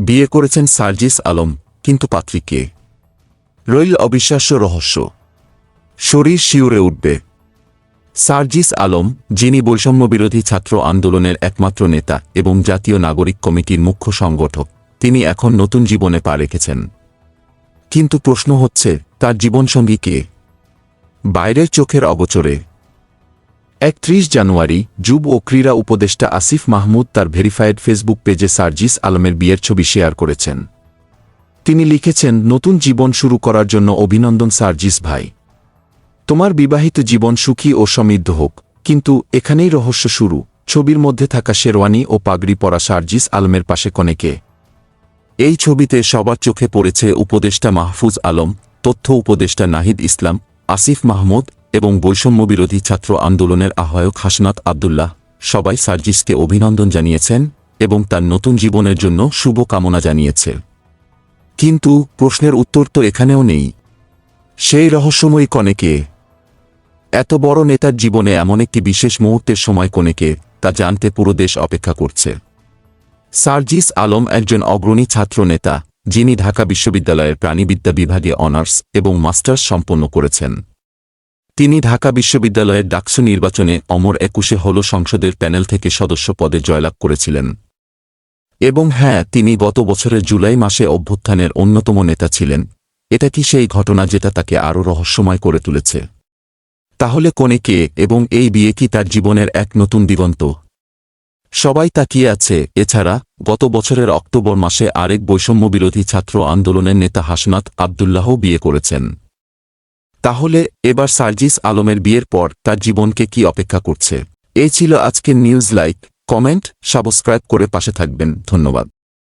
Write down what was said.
বিয়ে করেছেন সার্জিস আলম, কিন্তু পাত্রী কে? রইল অবিশ্বাস্য রহস্য। শরীর শিউরে উঠবে। সার্জিস আলম, যিনি বৈষম্যবিরোধী ছাত্র আন্দোলনের একমাত্র নেতা এবং জাতীয় নাগরিক কমিটির মুখ্য সংগঠক, তিনি এখন নতুন জীবনে পা রেখেছেন। কিন্তু প্রশ্ন হচ্ছে, তার জীবনসঙ্গী কে? বাইরের চোখের অগোচরে। ৩১ জানুয়ারি যুব ও ক্রীড়া উপদেষ্টা আসিফ মাহমুদ তার ভেরিফাইড ফেসবুক পেজে সার্জিস আলমের বিয়ের ছবি শেয়ার করেছেন। তিনি লিখেছেন, নতুন জীবন শুরু করার জন্য অভিনন্দন সার্জিস ভাই। তোমার বিবাহিত জীবন সুখী ও সমৃদ্ধ হোক। কিন্তু এখানেই রহস্য শুরু। ছবির মধ্যে থাকা শেরওয়ানি ও পাগড়ি পরা সার্জিস আলমের পাশে কনেকে। এই ছবিতে সবার চোখে পড়েছে উপদেষ্টা মাহফুজ আলম, তথ্য উপদেষ্টা নাহিদ ইসলাম, আসিফ মাহমুদ এবং বৈষম্যবিরোধী ছাত্র আন্দোলনের আহ্বায়ক হাসনাত আবদুল্লাহ। সবাই সার্জিসকে অভিনন্দন জানিয়েছেন এবং তার নতুন জীবনের জন্য শুভ কামনা জানিয়েছে। কিন্তু প্রশ্নের উত্তর তো এখানেও নেই। সেই রহস্যময়ী কনেকে? এত বড় নেতার জীবনে এমন একটি বিশেষ মুহূর্তের সময় কনেকে, তা জানতে পুরো দেশ অপেক্ষা করছে। সার্জিস আলম একজন অগ্রণী ছাত্র নেতা, যিনি ঢাকা বিশ্ববিদ্যালয়ের প্রাণিবিদ্যা বিভাগে অনার্স এবং মাস্টার্স সম্পন্ন করেছেন। তিনি ঢাকা বিশ্ববিদ্যালয়ের ডাকসু নির্বাচনে অমর ২১ হল সংসদের প্যানেল থেকে সদস্য পদে জয়লাভ করেছিলেন। এবং হ্যাঁ, তিনি গত বছরের জুলাই মাসে অভ্যুত্থানের অন্যতম নেতা ছিলেন। এটা কি সেই ঘটনা যেটা তাকে আরও রহস্যময় করে তুলেছে? তাহলে কনে কে এবং এই বিয়ে কি তার জীবনের এক নতুন দিগন্ত? সবাই তাকিয়ে আছে। এছাড়া গত বছরের অক্টোবর মাসে আরেক বৈষম্যবিরোধী ছাত্র আন্দোলনের নেতা হাসনাত আবদুল্লাহও বিয়ে করেছেন। তাহলে এবার সার্জিস আলমের বিয়ের পর তার জীবনকে কি অপেক্ষা করছে? এই ছিল আজকের নিউজ। লাইক, কমেন্ট, সাবস্ক্রাইব করে পাশে থাকবেন। ধন্যবাদ।